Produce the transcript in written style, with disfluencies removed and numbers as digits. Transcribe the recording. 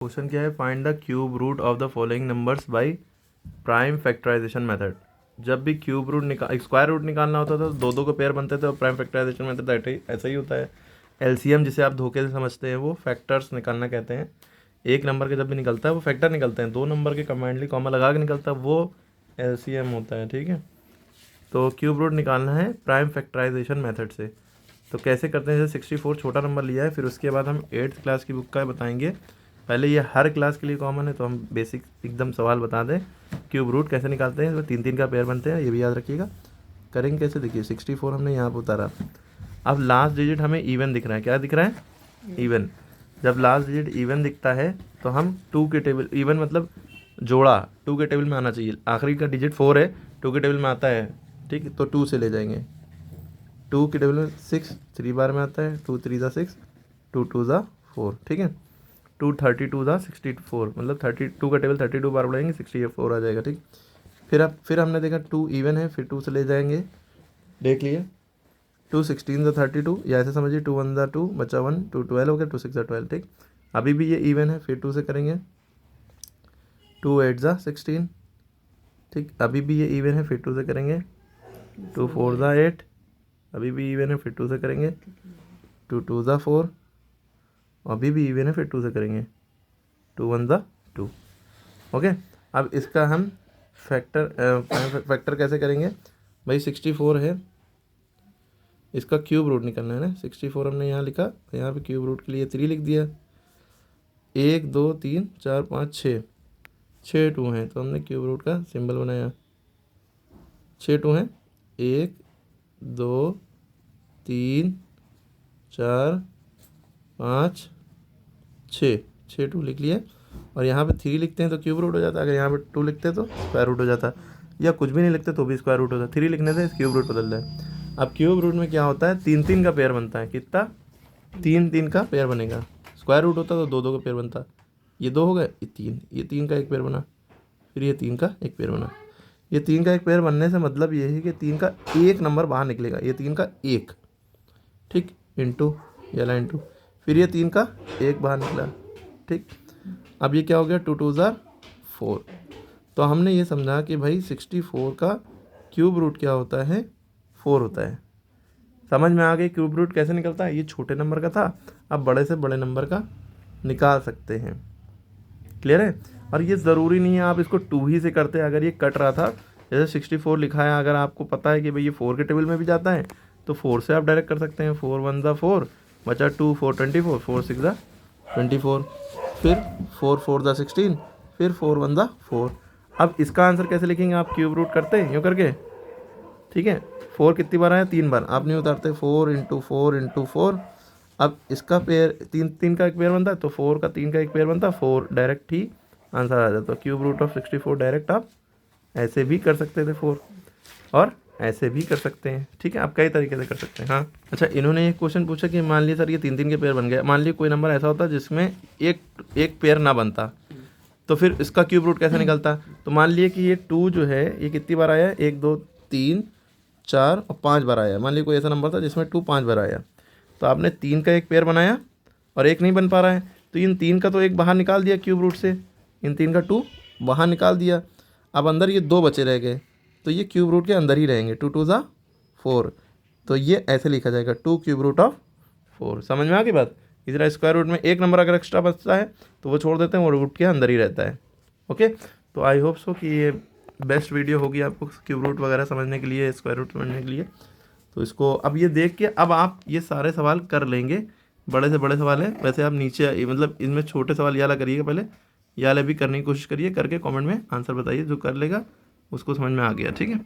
Question क्या है, find the cube root of the following numbers by prime factorization method. जब भी cube root square root निकालना होता था तो दो दो के पेयर बनते थे और प्राइम फैक्टराइजेशन मेथड ऐसा ही होता है। एलसीएम जिसे आप धोखे से समझते हैं वो फैक्टर्स निकालना कहते हैं। एक नंबर के जब भी निकलता है वो फैक्टर निकलते हैं, दो नंबर के कमांडली कॉमा लगा के निकलता है वो एलसीएम होता है। ठीक है, तो क्यूब रूट निकालना है प्राइम फैक्टराइजेशन मेथड से। तो कैसे करते हैं, जैसे 64 छोटा नंबर लिया है, फिर उसके बाद हम 8th क्लास की बुक का बताएंगे। पहले ये हर क्लास के लिए कॉमन है तो हम बेसिक एकदम सवाल बता दें। क्यूब रूट कैसे निकालते हैं, तो 3 3 का पेयर बनते हैं, ये भी याद रखिएगा। करेंगे कैसे, देखिए 64 हमने यहाँ पर उतारा। अब लास्ट डिजिट हमें इवन दिख रहा है, क्या दिख रहा है, इवन। जब लास्ट डिजिट इवन दिखता है तो हम 2 के टेबल, इवन मतलब जोड़ा 2 के टेबल में आना चाहिए। आखिरी का डिजिट 4 है, 2 के टेबल में आता है, ठीक है, तो 2 से ले जाएंगे। 2 के टेबल में 6 3 बार में आता है, 2 3 ज़ा 6, 2 2 ज़ा 4, ठीक है। 2 32 ज़ा 64, मतलब 32 का टेबल 32 बार बढ़ाएंगे 64 आ जाएगा, ठीक। फिर हमने देखा 2 इवन है, फिर 2 से ले जाएंगे, देख लिए। 2 16 ज़ा 32, या ऐसे समझिए 2 1 ज़ा 2 बचा 1, 2 12 हो गया, 2 6 ज़ा 12, ठीक। अभी भी ये इवन है, फिर 2 से करेंगे। 2 8 ज़ा 16, ठीक। अभी भी ये इवन है, फिर 2 से करेंगे। 2 4 ज़ा 8, अभी भी इवन है, फिर 2 से करेंगे। 2 2 ज़ा 4, अभी भी इवन है, फिर 2 से करेंगे। 2 1 ज़ा 2, ओके। अब इसका हम फैक्टर कैसे करेंगे भाई, 64 है, इसका क्यूब रूट निकालना है ना। 64 हमने यहाँ लिखा, तो यहाँ पे क्यूब रूट के लिए 3 लिख दिया। 1 2 3 4 5 6 2 हैं, तो हमने क्यूब रूट का सिंबल बनाया। 6 2 हैं, 1 2 3 4 5 6 2 लिख लिया। और यहाँ पे 3 लिखते हैं तो क्यूब रूट हो जाता है, अगर यहाँ पे 2 लिखते हैं तो स्क्वायर रूट हो जाता, या कुछ भी नहीं लिखते तो भी स्क्वायर रूट होता। 3 लिखने से क्यूब रूट बदल जाए। अब क्यूब रूट में क्या होता है, 3 3 का पेयर बनता है। कितना, 3 3 का पेयर बनेगा। स्क्वायर रूट होता तो 2 2 का पेयर बनता। ये 2 हो गए, ये 3 का एक पेयर बना, फिर ये 3 का एक पेयर बना। ये 3 का एक पेयर बनने से मतलब ये है कि 3 का एक नंबर बाहर निकलेगा, ये 3 का एक, ठीक, इंटू या लाइन टू, फिर ये 3 का एक बाहर निकला, ठीक। अब ये क्या हो गया, 2 2 ज़ा 4। तो हमने ये समझा कि भाई 64 का क्यूब रूट क्या होता है, 4 होता है। समझ में आ गई क्यूब रूट कैसे निकलता है। ये छोटे नंबर का था, अब बड़े से बड़े नंबर का निकाल सकते हैं। क्लियर है। और ये ज़रूरी नहीं है आप इसको 2 ही से करते हैं। अगर ये कट रहा था, जैसे 64 लिखा है, अगर आपको पता है कि भाई ये 4 के टेबल में भी जाता है तो 4 से आप डायरेक्ट कर सकते हैं। 4 1 ज़ा 4 बचा 2 4 24, 4 6 ज़ा 24, फिर 4 4 ज़ा 16, फिर 4 1 ज़ा 4। अब इसका आंसर कैसे लिखेंगे आप, क्यूब रूट करते हैं यूँ करके, ठीक है। 4 कितनी बार आया, 3 बार, आप नहीं उतारते। 4 इंटू 4 इंटू 4। अब इसका पेयर 3 3 का एक पेयर बनता है, तो 4 का 3 का एक पेयर बनता है, 4 डायरेक्ट ही आंसर आ जाता है। क्यूब रूट ऑफ 64 डायरेक्ट आप ऐसे भी कर सकते थे 4, और ऐसे भी कर सकते हैं, ठीक है। आप कई तरीके से कर सकते हैं। हाँ, अच्छा, इन्होंने एक क्वेश्चन पूछा कि मान लीजिए सर ये 3 3 के पेयर बन गए। मान लीजिए कोई नंबर ऐसा होता जिसमें एक पेयर ना बनता, तो फिर इसका क्यूब रूट कैसे निकलता। तो मान लिए कि ये 2 जो है ये कितनी बार आया, 1 2 3 4 और 5 बार आया। मान लीजिए कोई ऐसा नंबर था जिसमें 2 5 बार आया, तो आपने 3 का एक पेयर बनाया और एक नहीं बन पा रहा है, तो इन 3 का तो एक बाहर निकाल दिया क्यूब रूट से, इन 3 का 2 बाहर निकाल दिया। अब अंदर ये 2 बचे रह गए, तो ये क्यूब रूट के अंदर ही रहेंगे। 2 2 ज़ा 4, तो ये ऐसे लिखा जाएगा 2 क्यूब रूट ऑफ 4। समझ में आ गई बात। इस तरह स्क्वायर रूट में एक नंबर अगर एक्स्ट्रा बचता है तो वो छोड़ देते हैं, वो रूट के अंदर ही रहता है। ओके, तो आई होप सो कि ये बेस्ट वीडियो होगी आपको क्यूब रूट वगैरह समझने के लिए, स्क्वायर रूट समझने के लिए। तो इसको अब ये देख के अब आप ये सारे सवाल कर लेंगे। बड़े से बड़े सवाल है, वैसे आप नीचे मतलब इनमें छोटे सवाल ये वाला करिएगा पहले, ये वाला भी करने की कोशिश करिए, करके कमेंट में आंसर बताइए। जो कर लेगा उसको समझ में आ गया, ठीक है।